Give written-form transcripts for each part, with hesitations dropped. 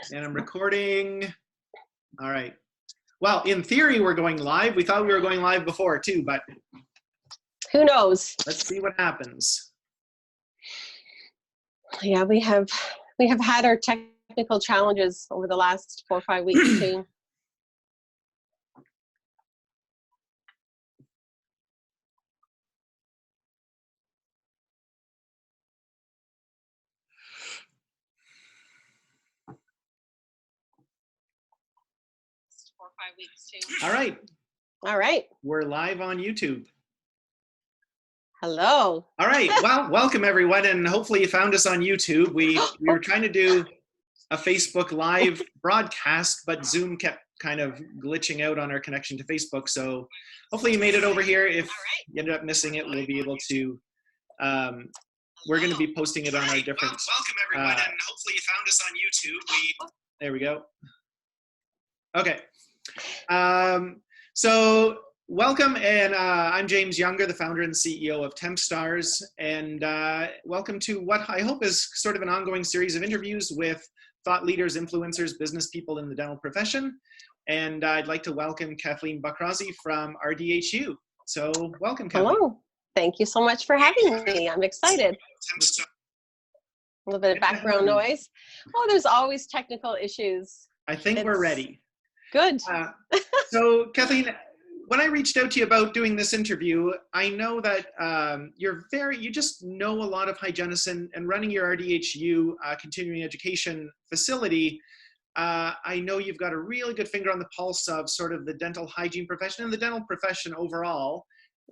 And I'm recording. All right. Well, in theory, we're going live. We thought we were going live before too, but who knows? Let's see what happens. Yeah, we have had our technical challenges over the last 4 or 5 weeks too. All right. All right. We're live on YouTube. Hello. All right. Well, welcome everyone, and hopefully you found us on YouTube. We were trying to do a Facebook Live broadcast, but Zoom kept kind of glitching out on our connection to Facebook. So hopefully you made it over here. If you ended up missing it, we'll be able to. We're going to be posting it on our different. Welcome everyone, and hopefully you found us on YouTube. There we go. Okay. So welcome, and I'm James Younger, the founder and CEO of Tempstars, and welcome to what I hope is sort of an ongoing series of interviews with thought leaders, influencers, business people in the dental profession. And I'd like to welcome Kathleen Bokrossy from RDHU. So welcome, Kathleen. Hello. Thank you so much for having me. I'm excited. A little bit of background noise. Oh, there's always technical issues. I think we're ready. Good. So Kathleen, when I reached out to you about doing this interview, I know that you just know a lot of hygienists, and running your RDHU continuing education facility. I know you've got a really good finger on the pulse of sort of the dental hygiene profession and the dental profession overall.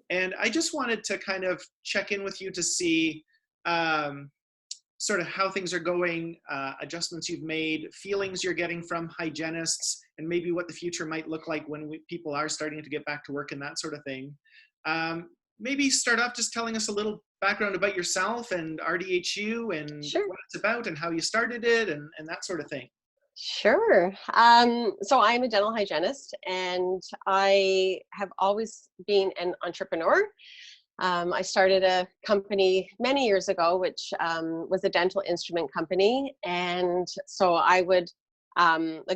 And I just wanted to kind of check in with you to see sort of how things are going, adjustments you've made, feelings you're getting from hygienists, and maybe what the future might look like when people are starting to get back to work and that sort of thing. Maybe start off just telling us a little background about yourself and RDHU and Sure. what it's about and how you started it and that sort of thing. Sure. So I'm a dental hygienist, and I have always been an entrepreneur. I started a company many years ago, which was a dental instrument company. And so I would,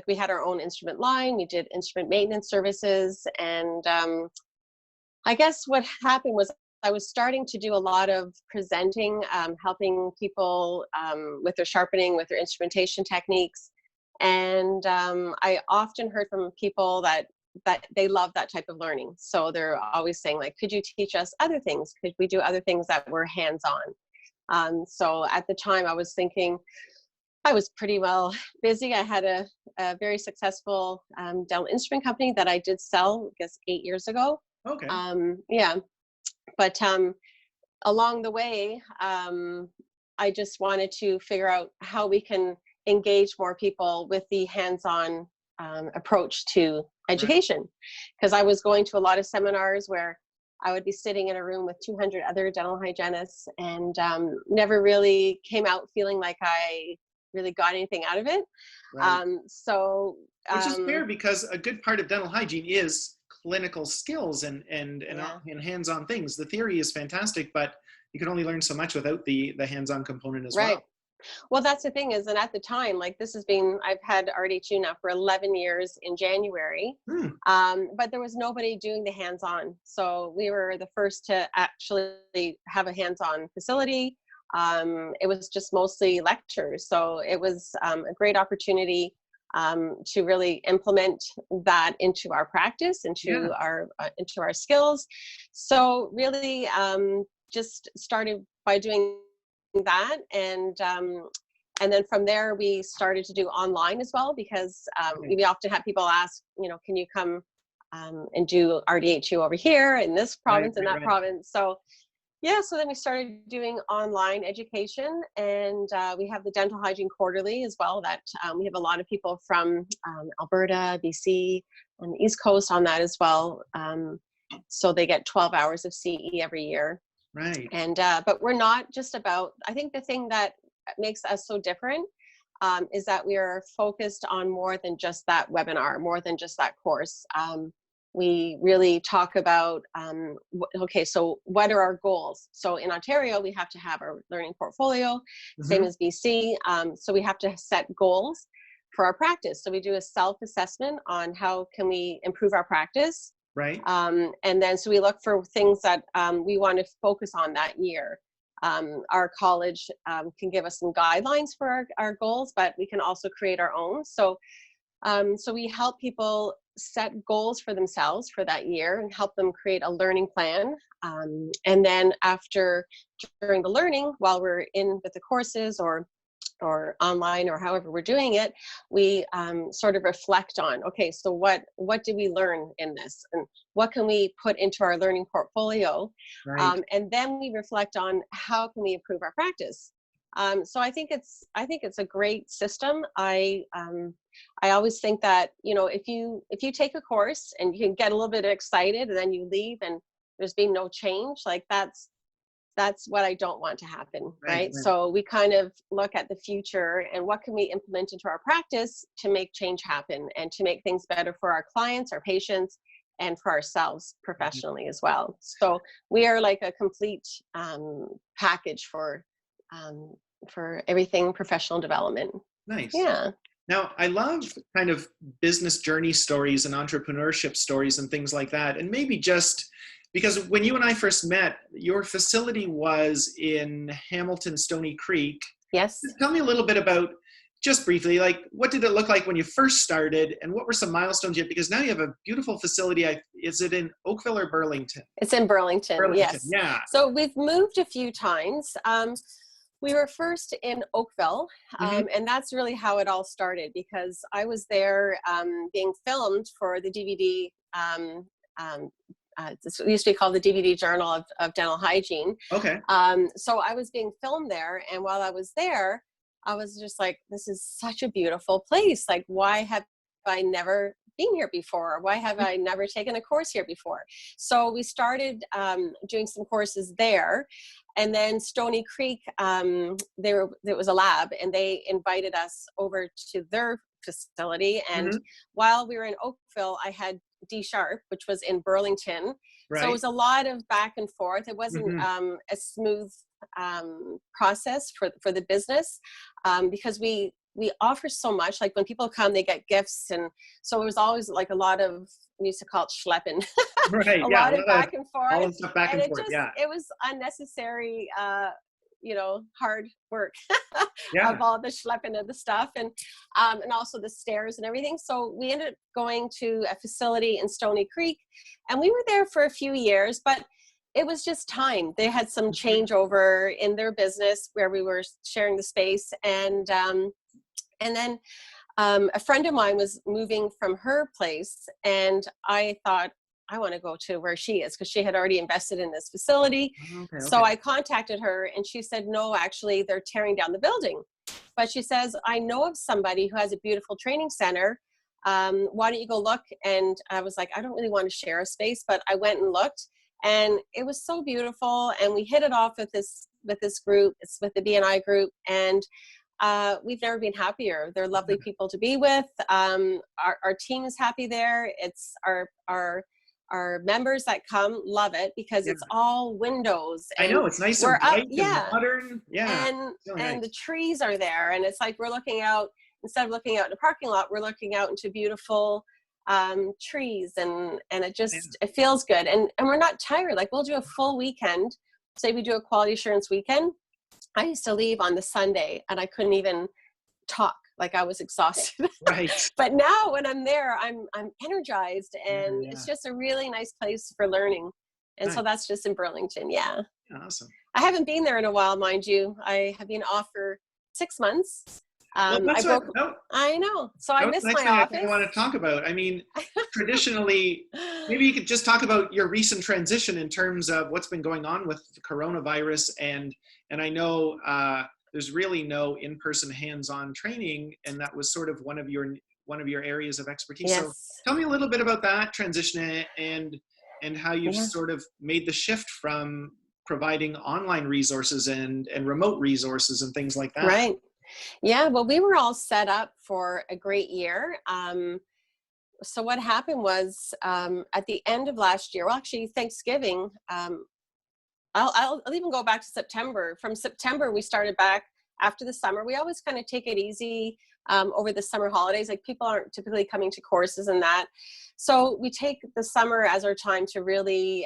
we had our own instrument line, we did instrument maintenance services. And I guess what happened was I was starting to do a lot of presenting, helping people with their sharpening, with their instrumentation techniques. And I often heard from people that they love that type of learning. So they're always saying, like, could you teach us other things? Could we do other things that were hands-on? So at the time I was thinking, I was pretty well busy. I had a very successful dental instrument company that I did sell, I guess, 8 years ago. Okay. Yeah. But along the way, I just wanted to figure out how we can engage more people with the hands-on approach to education, because I was going to a lot of seminars where I would be sitting in a room with 200 other dental hygienists and never really came out feeling like I really got anything out of it. Right. Which is fair, because a good part of dental hygiene is clinical skills and hands-on things. The theory is fantastic, but you can only learn so much without the hands-on component as well. Well, that's the thing is, and at the time, like, I've had RDHU now for 11 years in January, but there was nobody doing the hands-on. So we were the first to actually have a hands-on facility. It was just mostly lectures. So it was a great opportunity to really implement that into our practice, into our skills. So really just started by doing that, and then from there we started to do online as well, because we often have people ask, can you come and do RDHU over here in this province and that province. So so then we started doing online education, and we have the Dental Hygiene Quarterly as well, that we have a lot of people from Alberta, BC, and the East Coast on that as well. So they get 12 hours of CE every year. Right. And but we're not just about, I think the thing that makes us so different is that we are focused on more than just that webinar, more than just that course. We really talk about, so what are our goals? So in Ontario, we have to have our learning portfolio, same as BC. So we have to set goals. for our practice. So we do a self-assessment on how can we improve our practice. Right. And then, so we look for things that we want to focus on that year. Our college can give us some guidelines for our goals, but we can also create our own. So we help people set goals for themselves for that year and help them create a learning plan. And then during the learning, while we're in with the courses or online or however we're doing it, we sort of reflect on, okay, so what did we learn in this, and what can we put into our learning portfolio? Right. And then we reflect on how can we improve our practice. So I think it's a great system. I always think that, if you take a course and you can get a little bit excited and then you leave and there's been no change, like that's what I don't want to happen, right? So we kind of look at the future and what can we implement into our practice to make change happen and to make things better for our clients, our patients, and for ourselves professionally as well. So we are like a complete package for everything professional development. Nice. Yeah. Now, I love kind of business journey stories and entrepreneurship stories and things like that. And maybe just because when you and I first met, your facility was in Hamilton, Stony Creek. Yes. Tell me a little bit about, just briefly, like what did it look like when you first started and what were some milestones yet? Because now you have a beautiful facility. Is it in Oakville or Burlington? It's in Burlington, yes. Yeah. So we've moved a few times. We were first in Oakville, and that's really how it all started, because I was there being filmed for the DVD. This used to be called the DVD Journal of Dental Hygiene. Okay. So I was being filmed there, and while I was there, I was just like, this is such a beautiful place. Like, why have I never been here before? Why have I never taken a course here before? So we started doing some courses there. And then Stony Creek, there was a lab, and they invited us over to their facility. And while we were in Oakville, I had D Sharp, which was in Burlington. Right. So it was a lot of back and forth. It wasn't a smooth process for the business, because we offer so much. Like when people come, they get gifts, and so it was always like a lot of, we used to call it schlepping. Right. a lot of back and forth. All the stuff back and forth. It was unnecessary, hard work Yeah. of all the schlepping of the stuff, and also the stairs and everything. So we ended up going to a facility in Stony Creek, and we were there for a few years, but it was just time. They had some changeover in their business where we were sharing the space, and then a friend of mine was moving from her place, and I thought, I want to go to where she is, because she had already invested in this facility. Okay. So I contacted her, and she said, no, actually, they're tearing down the building. But she says, I know of somebody who has a beautiful training center. Why don't you go look? And I was like, I don't really want to share a space, but I went and looked, and it was so beautiful. And we hit it off with this group. It's with the BNI group, and we've never been happier. They're lovely people to be with. Our team is happy there. It's our members that come love it, because it's all windows. I know, it's nice and bright and modern. Yeah. And the trees are there, and it's like we're looking out, instead of looking out in a parking lot, we're looking out into beautiful trees, and it just it feels good, and we're not tired. Like, we'll do a full weekend. Say we do a quality assurance weekend. I used to leave on the Sunday, and I couldn't even talk. Like, I was exhausted. Right. But now when I'm there, I'm energized, and it's just a really nice place for learning. And so that's just in Burlington. Yeah. Awesome. I haven't been there in a while, mind you. I have been off for 6 months. I know. So I miss my office. I want to talk about. I mean, traditionally, maybe you could just talk about your recent transition in terms of what's been going on with the coronavirus, and I know there's really no in-person hands-on training, and that was sort of one of your areas of expertise. Yes. So tell me a little bit about that transition and how you've sort of made the shift from providing online resources and remote resources and things like that. Right. Yeah. Well, we were all set up for a great year. So what happened was at the end of last year, well, actually Thanksgiving, I'll even go back to September. From September, we started back after the summer. We always kind of take it easy. over the summer holidays. Like people aren't typically coming to courses and that. So we take the summer as our time to really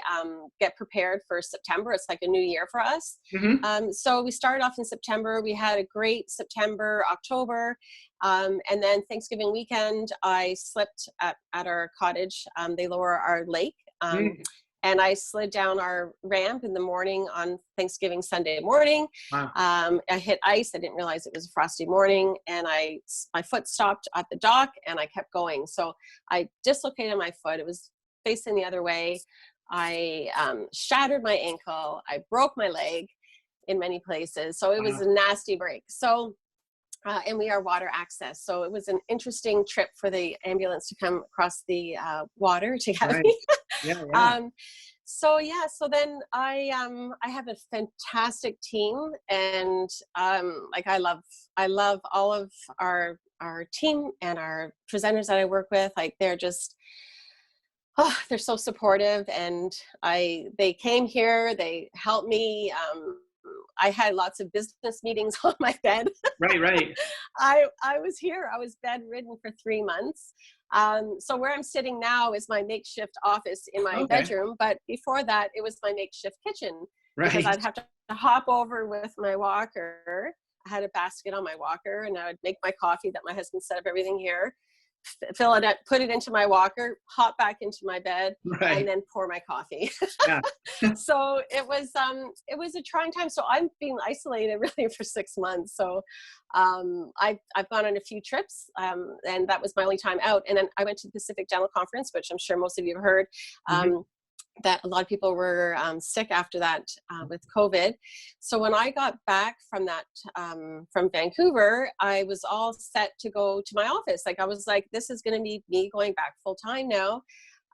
get prepared for September. It's like a new year for us. So we started off in September. We had a great September, October. And then Thanksgiving weekend, I slept at our cottage. They lower our lake. And I slid down our ramp in the morning on Thanksgiving Sunday morning. Wow. I hit ice. I didn't realize it was a frosty morning. And my foot stopped at the dock and I kept going. So I dislocated my foot. It was facing the other way. I shattered my ankle. I broke my leg in many places. So it was a nasty break. So and we are water access. So it was an interesting trip for the ambulance to come across the water to get me. So then I have a fantastic team, and like I love all of our team and our presenters that I work with. Like they're so supportive, and they came here, they helped me. I had lots of business meetings on my bed. Right. I was here. I was bedridden for 3 months. So where I'm sitting now is my makeshift office in my bedroom. But before that, it was my makeshift kitchen. Because I'd have to hop over with my walker. I had a basket on my walker, and I would make my coffee that my husband set up everything here. Fill it up, put it into my walker, hop back into my bed, and then pour my coffee. So it was a trying time. So I've been isolated really for 6 months. So I've gone on a few trips, and that was my only time out. And then I went to the Pacific Dental Conference, which I'm sure most of you have heard. That a lot of people were sick after that with COVID. So when I got back from that, from Vancouver, I was all set to go to my office. Like I was like, this is going to be me going back full time now.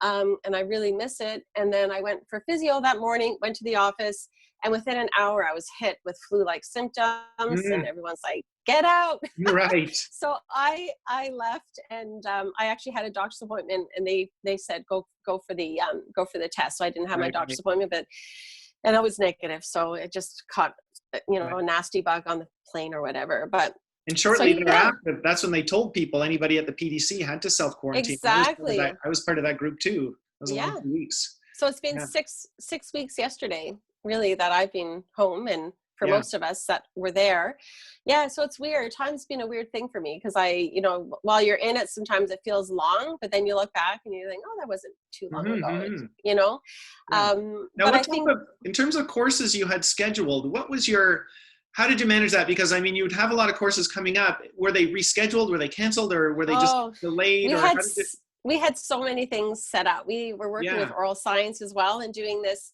And I really miss it. And then I went for physio that morning, went to the office, and within an hour I was hit with flu-like symptoms and everyone's like, get out. So I left, and I actually had a doctor's appointment, and they said, go for the test. So I didn't have my doctor's appointment, and I was negative. So it just caught, a nasty bug on the plane or whatever. But and shortly thereafter, that's when they told people anybody at the PDC had to self-quarantine. Exactly. I was part of that group too. It was a long 2 weeks. So it's been six weeks yesterday, really, that I've been home, and for most of us that were there. So it's weird. Time's been a weird thing for me because while you're in it, sometimes it feels long, but then you look back and you think, oh, that wasn't too long ago, Now, but I think in terms of courses you had scheduled, how did you manage that? Because you would have a lot of courses coming up. Were they rescheduled? Were they canceled? Or were they just delayed? We had so many things set up. We were working with oral science as well, and doing this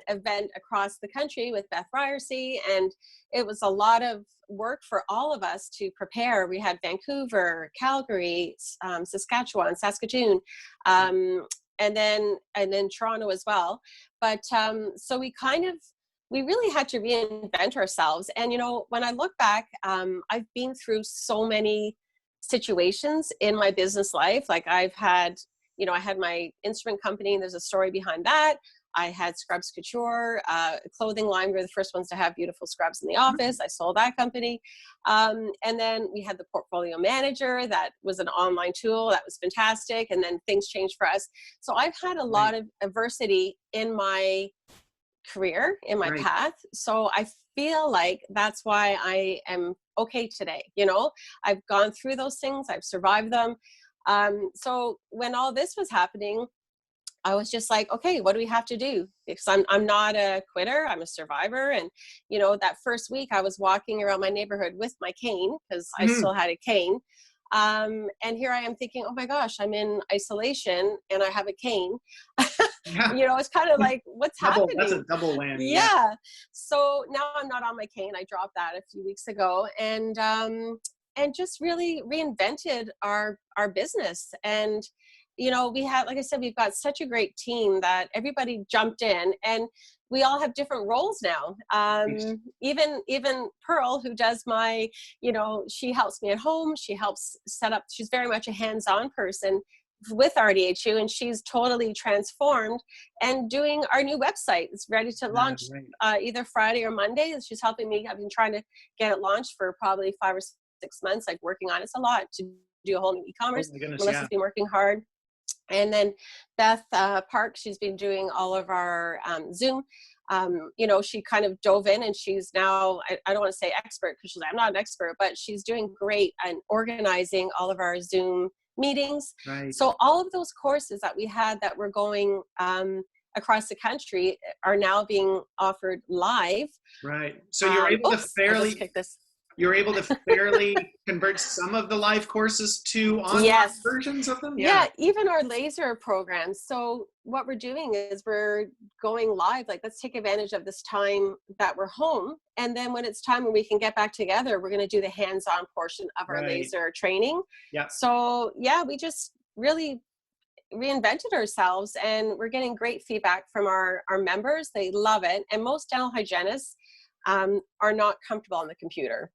event across the country with Beth Ryersey. And it was a lot of work for all of us to prepare. We had Vancouver, Calgary, Saskatchewan, Saskatoon, and then Toronto as well. But so we really had to reinvent ourselves. And, when I look back, I've been through so many situations in my business life. Like I've had, I had my instrument company, and there's a story behind that. I had Scrubs Couture, clothing line. We were the first ones to have beautiful scrubs in the office. I sold that company. And then we had the portfolio manager. That was an online tool. That was fantastic. And then things changed for us. So I've had a lot of adversity in my career, in my path. So I feel like that's why I am okay today. I've gone through those things. I've survived them. So when all this was happening, I was just like, okay, what do we have to do? Because I'm not a quitter. I'm a survivor. And, that first week I was walking around my neighborhood with my cane, because I still had a cane. And here I am thinking, oh my gosh, I'm in isolation and I have a cane. It's kind of like, what's happening? That's a double whammy. Yeah. So now I'm not on my cane. I dropped that a few weeks ago, and just really reinvented our business. And, we have, like I said, we've got such a great team that everybody jumped in, and we all have different roles now. Even Pearl, who does my, she helps me at home. She helps set up, she's very much a hands-on person with RDHU, and she's totally transformed and doing our new website. It's ready to launch either Friday or Monday. She's helping me. I've been trying to get it launched for probably 5 or months, like working on it's a lot to do a whole new e-commerce. Oh my goodness, Melissa's been working hard. And then Beth Park, she's been doing all of our Zoom. She kind of dove in, and she's now, I don't want to say expert, because she's like, I'm not an expert, but she's doing great and organizing all of our Zoom meetings. Right. So all of those courses that we had that were going across the country are now being offered live. Right. So you're able to fairly convert some of the live courses to online versions of them? Yeah, even our laser programs. So what we're doing is we're going live, like let's take advantage of this time that we're home. And then when it's time when we can get back together, we're going to do the hands-on portion of our laser training. Yeah. So yeah, we just really reinvented ourselves, and we're getting great feedback from our members. They love it. And most dental hygienists are not comfortable on the computer.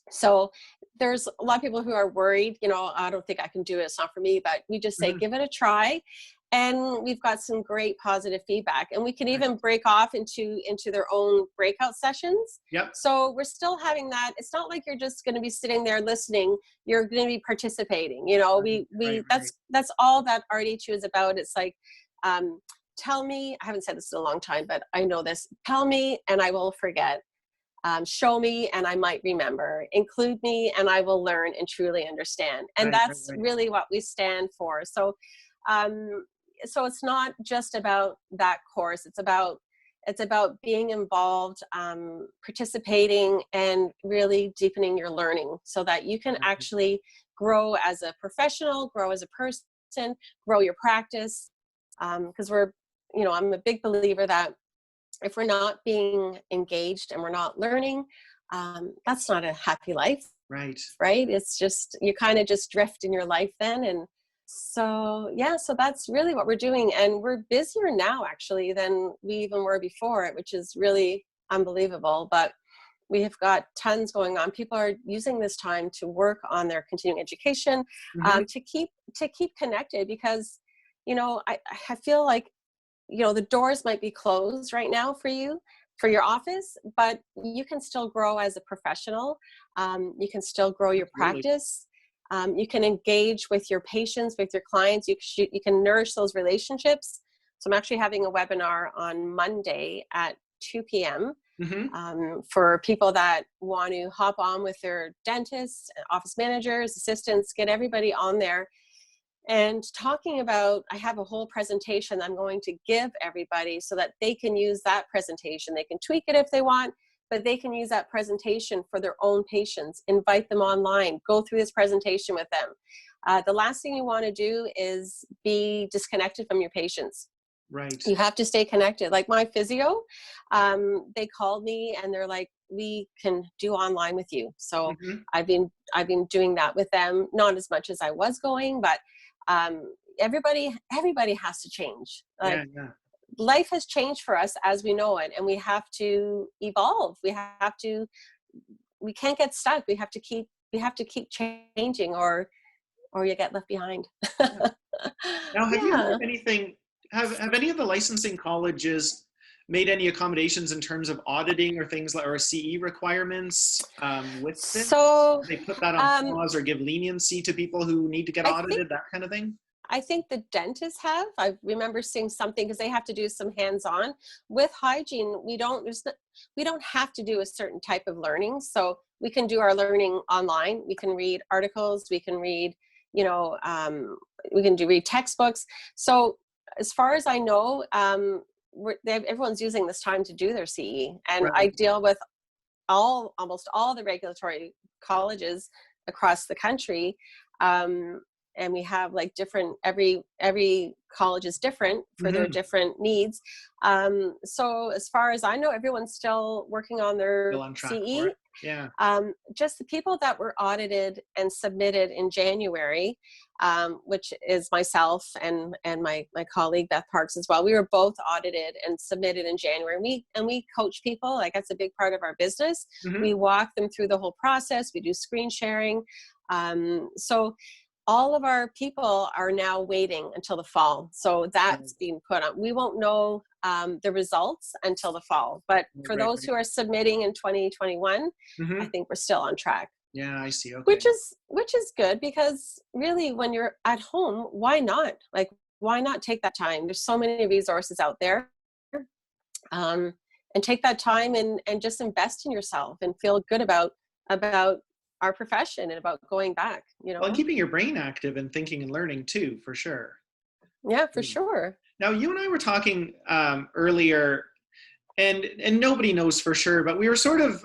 So there's a lot of people who are worried, I don't think I can do it. It's not for me, but we just say, give it a try. And we've got some great positive feedback, and we can even break off into their own breakout sessions. Yep. So we're still having that. It's not like you're just going to be sitting there listening. You're going to be participating. That's all that RDHU is about. It's like, tell me, I haven't said this in a long time, but I know this. Tell me and I will forget. Show me and I might remember. Include me and I will learn and truly understand. And that's really what we stand for. So it's not just about that course. It's about being involved, participating, and really deepening your learning so that you can actually grow as a professional, grow as a person, grow your practice. Because I'm a big believer that if we're not being engaged and we're not learning, that's not a happy life. Right. It's just, you kind of just drift in your life then. And so that's really what we're doing. And we're busier now actually than we even were before, which is really unbelievable. But we have got tons going on. People are using this time to work on their continuing education, to keep connected, because, I feel like, the doors might be closed right now for you, for your office, but you can still grow as a professional. You can still grow your practice. You can engage with your patients, with your clients. You can nourish those relationships. So I'm actually having a webinar on Monday at 2 p.m. For people that want to hop on with their dentists, office managers, assistants, get everybody on there. And talking about, I have a whole presentation I'm going to give everybody so that they can use that presentation. They can tweak it if they want, but they can use that presentation for their own patients, invite them online, go through this presentation with them. The last thing you want to do is be disconnected from your patients. Right. You have to stay connected. Like my physio, they called me and they're like, we can do online with you. So I've been doing that with them, not as much as I was going, but everybody has to change. Life has changed for us as we know it, and we have to evolve. We can't get stuck. We have to keep changing, or you get left behind. Now, have you heard anything? Have any of the licensing colleges made any accommodations in terms of auditing or things like, or CE requirements with this? So they put that on pause or give leniency to people who need to get audited, that kind of thing? I think the dentists have. I remember seeing something because they have to do some hands-on. With hygiene, we don't have to do a certain type of learning. So we can do our learning online. We can read articles. We can read, we can read textbooks. So as far as I know, everyone's using this time to do their CE. And I deal with almost all the regulatory colleges across the country. And we have like different, every college is different for their different needs. So as far as I know, everyone's still working on their CE. Yeah. Just the people that were audited and submitted in January, which is myself and my colleague Beth Parks as well. We were both audited and submitted in January. And we coach people, like that's a big part of our business. We walk them through the whole process. We do screen sharing. So all of our people are now waiting until the fall. So that's being put on. We won't know the results until the fall. But for those who are submitting in 2021, I think we're still on track. Yeah, I see. Okay. Which is good, because really when you're at home, why not? Like, why not take that time? There's so many resources out there. Um, and take that time and just invest in yourself and feel good about our profession and about going back, Well, and keeping your brain active and thinking and learning too, for sure. Yeah, for Mm. sure. Now, you and I were talking earlier, and nobody knows for sure, but we were sort of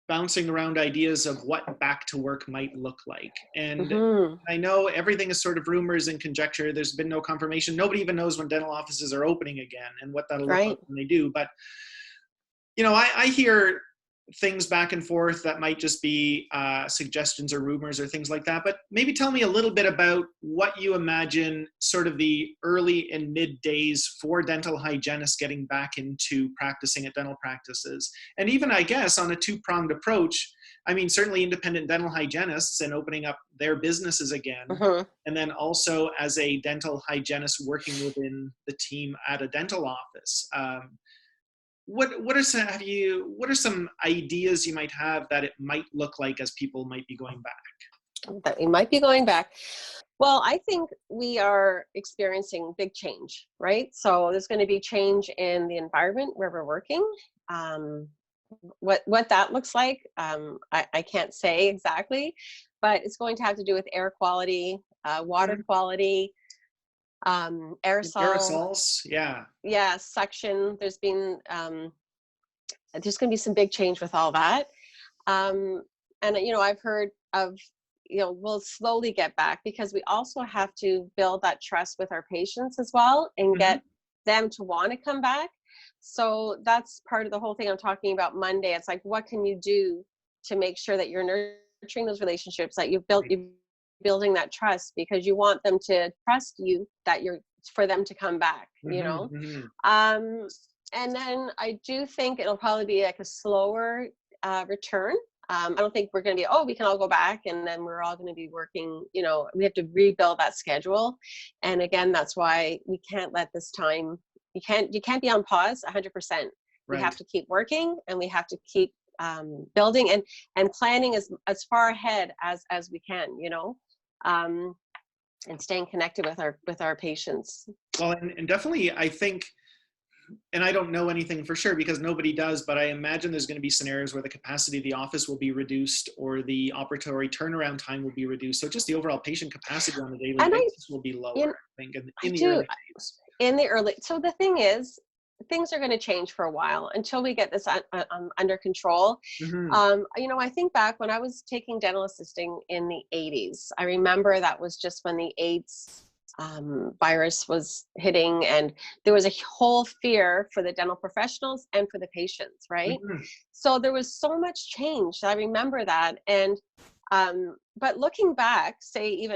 bouncing around ideas of what back to work might look like. And I know everything is sort of rumors and conjecture. There's been no confirmation. Nobody even knows when dental offices are opening again and what that'll look like when they do. But, I hear things back and forth that might just be suggestions or rumors or things like that. But maybe tell me a little bit about what you imagine sort of the early and mid days for dental hygienists getting back into practicing at dental practices. And even, I guess, on a two-pronged approach, I mean, certainly independent dental hygienists and opening up their businesses again. And then also as a dental hygienist working within the team at a dental office. What are some ideas you might have that it might look like as people might be going back? That we might be going back. Well, I think we are experiencing big change, right? So there's going to be change in the environment where we're working. What that looks like, I can't say exactly, but it's going to have to do with air quality, water quality, Aerosols, yeah, suction. There's going to be some big change with all that. And I've heard of, we'll slowly get back, because we also have to build that trust with our patients as well and get them to want to come back. So that's part of the whole thing I'm talking about Monday. It's like, what can you do to make sure that you're nurturing those relationships, that you're building that trust, because you want them to trust you, for them to come back, and then I do think it'll probably be like a slower return. I don't think we're going to be, we can all go back and then we're all going to be working, we have to rebuild that schedule. And again, that's why we can't let this time, you can't be on pause 100%. We have to keep working, and we have to keep building and planning as far ahead as we can, and staying connected with our patients. Well, and definitely, I think, and I don't know anything for sure because nobody does, but I imagine there's going to be scenarios where the capacity of the office will be reduced or the operatory turnaround time will be reduced. So just the overall patient capacity on a daily basis will be lower, I think, in the early days. So the thing is, things are going to change for a while until we get this under control. I think back when I was taking dental assisting in the 80s, I remember that was just when the AIDS virus was hitting, and there was a whole fear for the dental professionals and for the patients, right? So there was so much change. I remember that. And but looking back, say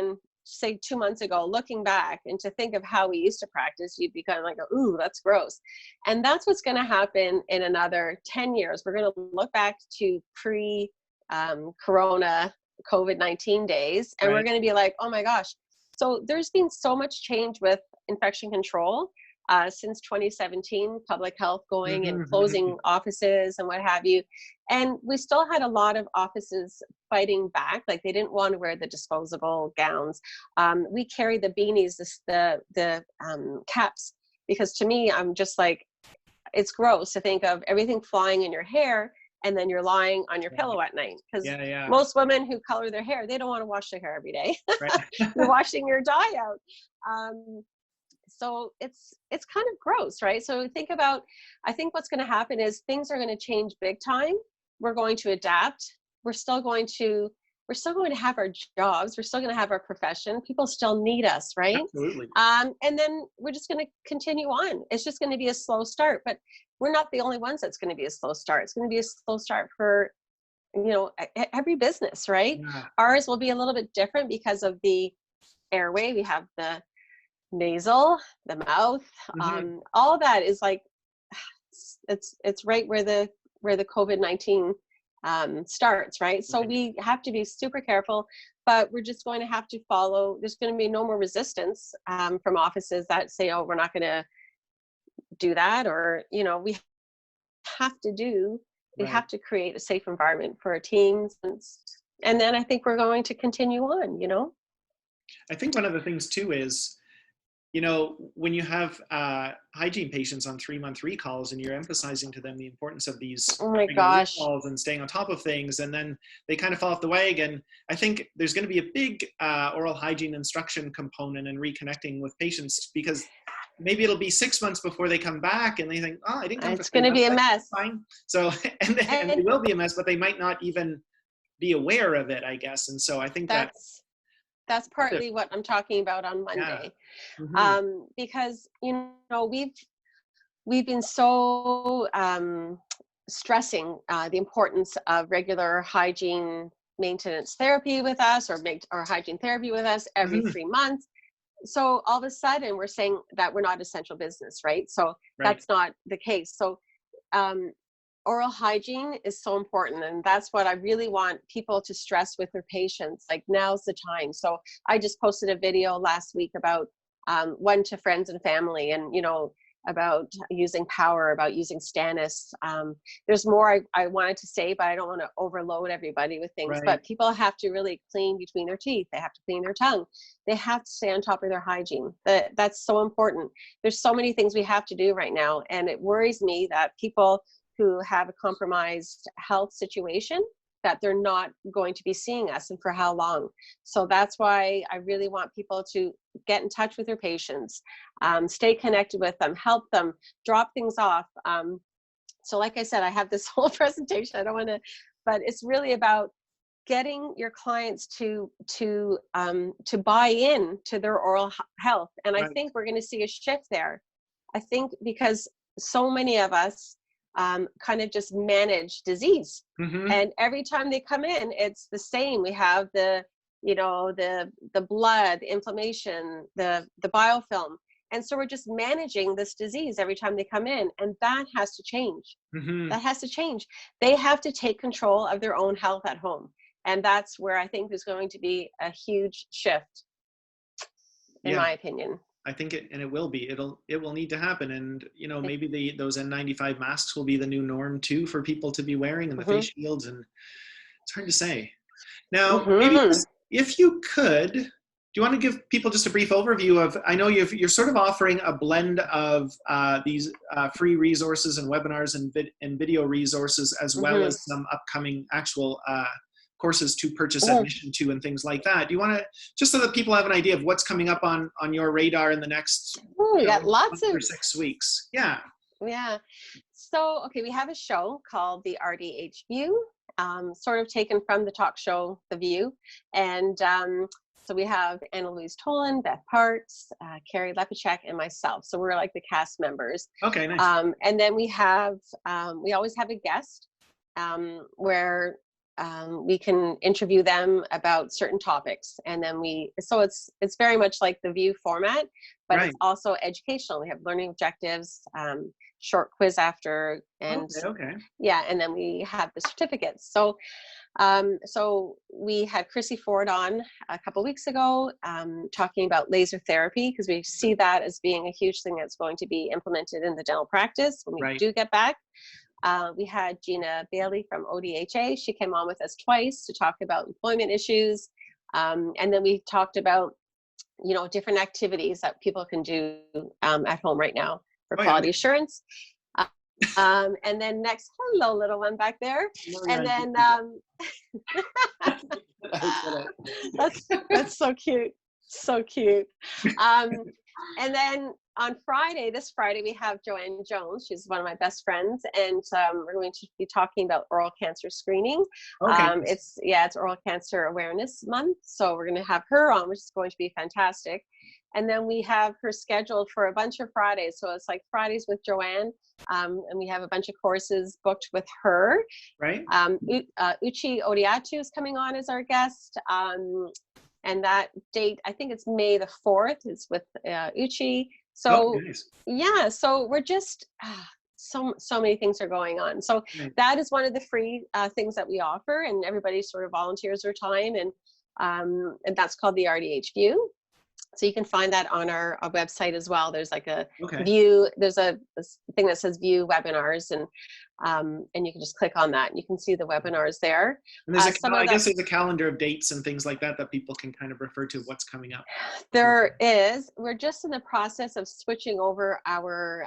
2 months ago, looking back and to think of how we used to practice, you'd be kind of like, ooh, that's gross. And that's what's going to happen in another 10 years. We're going to look back to pre-corona COVID-19 days, and we're going to be like, oh my gosh. So there's been so much change with infection control since 2017, public health going and closing offices and what have you. And we still had a lot of offices fighting back. Like, they didn't want to wear the disposable gowns. We carry the beanies, the caps, because to me, I'm just like, it's gross to think of everything flying in your hair and then you're lying on your pillow at night. Because most women who color their hair, they don't want to wash their hair every day. You're washing your dye out. So it's kind of gross, right? So I think what's going to happen is things are going to change big time. We're going to adapt. We're still going to have our jobs. We're still going to have our profession. People still need us, right? Absolutely. And then we're just going to continue on. It's just going to be a slow start, but we're not the only ones that's going to be a slow start. It's going to be a slow start for, every business, right? Ours will be a little bit different because of the airway. We have the nasal, the mouth, all that is like, it's right where the COVID-19 starts, right? So we have to be super careful, but we're just going to have to follow. There's going to be no more resistance from offices that say, oh, we're not going to do that, or we have to do we have to create a safe environment for our teams. And then I think we're going to continue on, you know? I think one of the things too is, you know, when you have hygiene patients on 3-month recalls and you're emphasizing to them the importance of these Oh my gosh. recalls and staying on top of things, and then they kind of fall off the wagon, I think there's going to be a big oral hygiene instruction component and reconnecting with patients, because maybe it'll be 6 months before they come back and they think, oh, I didn't come for 3 months. It's going to be a mess. Fine. So, and they will be a mess, but they might not even be aware of it, I guess. And so I think that's partly what I'm talking about on Monday. Yeah. Mm-hmm. Because, you know, we've been so stressing the importance of regular hygiene maintenance therapy with us, or hygiene therapy with us every 3 months. So all of a sudden we're saying that we're not essential business, right? So that's not the case. So oral hygiene is so important, and that's what I really want people to stress with their patients. Like, now's the time. So I just posted a video last week about one to friends and family, and you know, about using Power, about using Stannis. There's more I wanted to say, but I don't want to overload everybody with things. But people have to really clean between their teeth. They have to clean their tongue. They have to stay on top of their hygiene. That's so important. There's so many things we have to do right now, and it worries me that people who have a compromised health situation, that they're not going to be seeing us, and for how long. So that's why I really want people to get in touch with their patients, stay connected with them, help them, drop things off. So like I said, I have this whole presentation. I don't want to, but it's really about getting your clients to buy in to their oral health. And I think we're going to see a shift there. I think because so many of us kind of just manage disease, and every time they come in, it's the same. We have the blood, the inflammation, the biofilm, and so we're just managing this disease every time they come in, and that has to change. That has to change. They have to take control of their own health at home, and that's where I think there's going to be a huge shift, in my opinion. I think it will be. It will need to happen, and you know, maybe those N95 masks will be the new norm too for people to be wearing, and the face shields, and it's hard to say. Now, maybe just, if you could, do you want to give people just a brief overview of? I know you're sort of offering a blend of these free resources and webinars and video resources, as well as some upcoming actual courses to purchase admission to and things like that. Do you want to, just so that people have an idea of what's coming up on your radar in the next we got lots of 6 weeks? Yeah. So okay, we have a show called the RDH View, sort of taken from the talk show The View, and so we have Anna Louise Tolan, Beth Parks, Carrie Lepacek, and myself. So we're like the cast members. Okay, nice. And then we have we always have a guest where we can interview them about certain topics, and then so it's very much like the View format, but it's also educational. We have learning objectives, short quiz after, and and then we have the certificates. So so we had Chrissy Ford on a couple weeks ago, talking about laser therapy, because we see that as being a huge thing that's going to be implemented in the dental practice when we do get back. We had Gina Bailey from ODHA. She came on with us twice to talk about employment issues. And then we talked about, you know, different activities that people can do at home right now for quality assurance. And then next, hello, little one back there. And then that's so cute. So cute. And then on this Friday, we have Joanne Jones. She's one of my best friends, and we're going to be talking about oral cancer screening. It's Oral Cancer Awareness Month, so we're going to have her on, which is going to be fantastic. And then we have her scheduled for a bunch of Fridays, so it's like Fridays with Joanne, and we have a bunch of courses booked with her. Uchi Odiatu is coming on as our guest. And that date, I think it's May the 4th, is with Uchi. So so we're just, so many things are going on. So that is one of the free things that we offer, and everybody sort of volunteers their time, and that's called the RDH View. So you can find that on our website as well. There's like a Okay. view, there's a thing that says view webinars, and you can just click on that and you can see the webinars there. And there's I guess there's a calendar of dates and things like that that people can kind of refer to what's coming up. There is. We're just in the process of switching over our,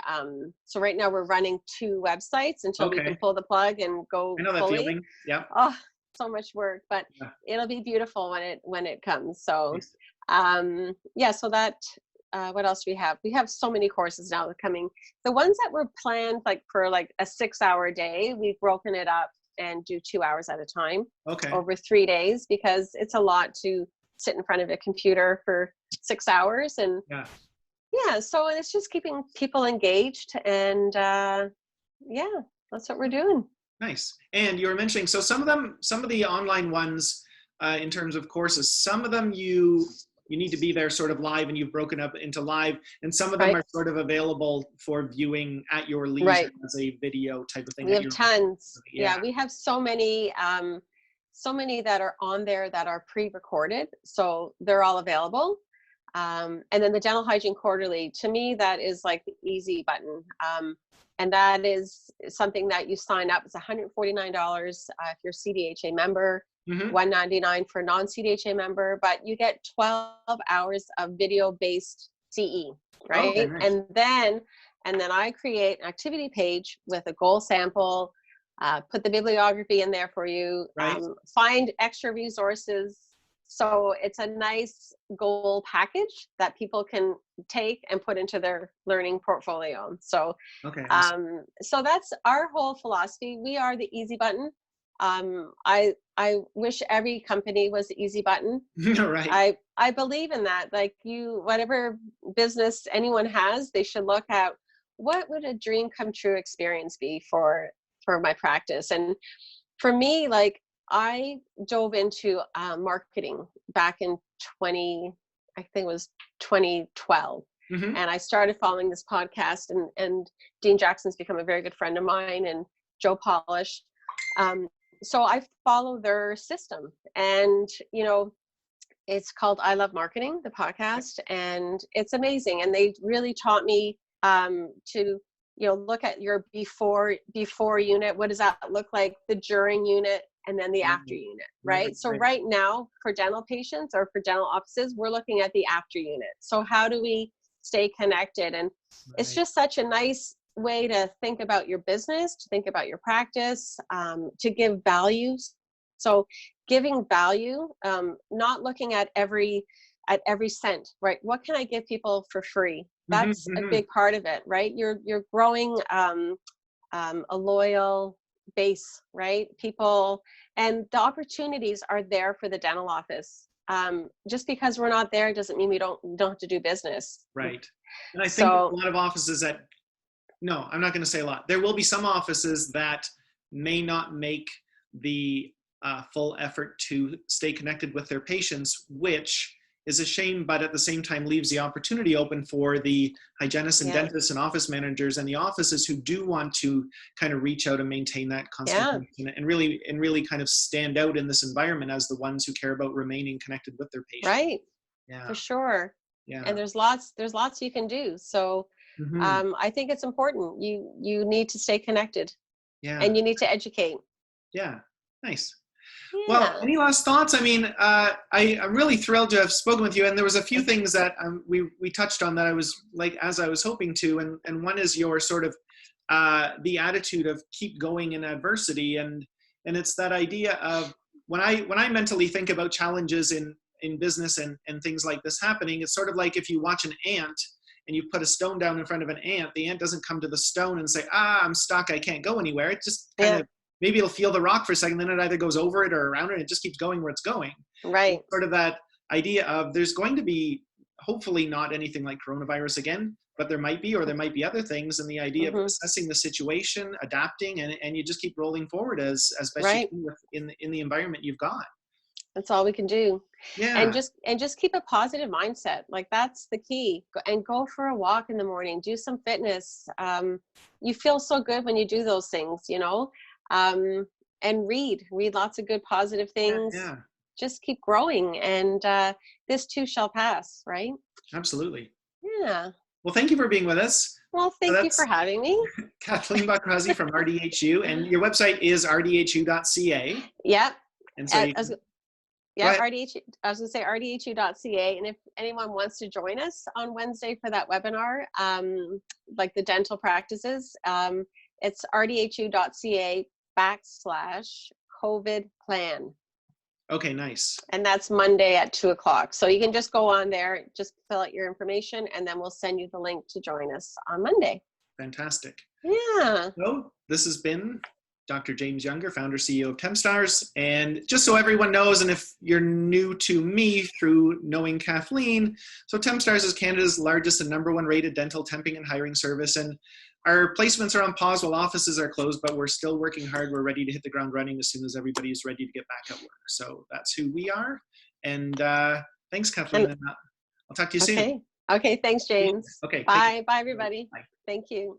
so right now we're running 2 websites until we can pull the plug and go I know that fully. feeling. Yeah. Oh, so much work, but Yeah. it'll be beautiful when it comes. So, Nice. yeah, so that, what else do we have? We have so many courses now that are coming. The ones that were planned like for like a 6-hour day, we've broken it up and do 2 hours at a time over 3 days, because it's a lot to sit in front of a computer for 6 hours. And so it's just keeping people engaged, and that's what we're doing. Nice. And you were mentioning, so some of the online ones, in terms of courses, some of them you need to be there sort of live, and you've broken up into live, and some of them are sort of available for viewing at your leisure as a video type of thing. We have tons. Yeah, we have so many that are on there that are pre-recorded, so they're all available. And then the Dental Hygiene Quarterly, to me, that is like the easy button. And that is something that you sign up. It's $149 if you're a CDHA member, $199 for a non-CDHA member, but you get 12 hours of video-based CE, right? Okay, nice. And then I create an activity page with a goal sample, put the bibliography in there for you, find extra resources. So it's a nice goal package that people can take and put into their learning portfolio. So, so that's our whole philosophy. We are the easy button. I wish every company was the easy button. I believe in that. Like whatever business anyone has, they should look at what would a dream come true experience be for my practice. And for me, like, I dove into marketing back in 2012. And I started following this podcast, and Dean Jackson's become a very good friend of mine, and Joe Polish. So I follow their system, and, it's called I Love Marketing, the podcast, and it's amazing. And they really taught me to, look at your before unit. What does that look like? The during unit, and then the after unit, right? So right now for dental patients or for dental offices, we're looking at the after unit. So how do we stay connected? And it's just such a nice way to think about your business, to think about your practice, to give values. So giving value, not looking at every cent, right? What can I give people for free? That's a big part of it, right? You're growing a loyal base, right? People, and the opportunities are there for the dental office. Just because we're not there doesn't mean we don't have to do business. Right. And I think a lot of offices I'm not going to say a lot. There will be some offices that may not make the full effort to stay connected with their patients, which is a shame, but at the same time leaves the opportunity open for the hygienists and dentists and office managers and the offices who do want to kind of reach out and maintain that constant connection and really kind of stand out in this environment as the ones who care about remaining connected with their patients. Right. Yeah. For sure. Yeah. And there's lots you can do. So I think it's important. You need to stay connected. Yeah. And you need to educate. Yeah. Nice. Yeah. Well, any last thoughts? I mean, I'm really thrilled to have spoken with you, and there was a few things that we touched on that I was like, as I was hoping to, and one is your sort of the attitude of keep going in adversity, and it's that idea of when I mentally think about challenges in business and things like this happening, it's sort of like if you watch an ant and you put a stone down in front of an ant, the ant doesn't come to the stone and say, I'm stuck, I can't go anywhere. It just kind of, maybe it'll feel the rock for a second, then it either goes over it or around it, and it just keeps going where it's going. Right. It's sort of that idea of there's going to be, hopefully not anything like coronavirus again, but there might be, or there might be other things, and the idea of assessing the situation, adapting, and you just keep rolling forward as best you can in the environment you've got. That's all we can do. Yeah. And just keep a positive mindset. Like, that's the key. And go for a walk in the morning, do some fitness. You feel so good when you do those things, and read lots of good positive things. Yeah. just keep growing, and this too shall pass, right? Absolutely. Yeah. Well, thank you for being with us. Well, thank you for having me. Kathleen Bokrossy from RDHU, and your website is rdhu.ca. Yep. And so yeah, RDHU. I was going to say rdhu.ca, and if anyone wants to join us on Wednesday for that webinar, like the dental practices, it's rdhu.ca/COVID plan. Okay, nice. And that's Monday at 2:00. So you can just go on there, just fill out your information, and then we'll send you the link to join us on Monday. Fantastic. Yeah. So this has been Dr. James Younger, founder, CEO of Tempstars. And just so everyone knows, and if you're new to me through knowing Kathleen, so Tempstars is Canada's largest and #1 rated dental temping and hiring service. And our placements are on pause while offices are closed, but we're still working hard. We're ready to hit the ground running as soon as everybody is ready to get back at work. So that's who we are. And thanks, Kathleen. I'll talk to you soon. Okay, thanks, James. Okay. Bye, everybody. Bye. Thank you.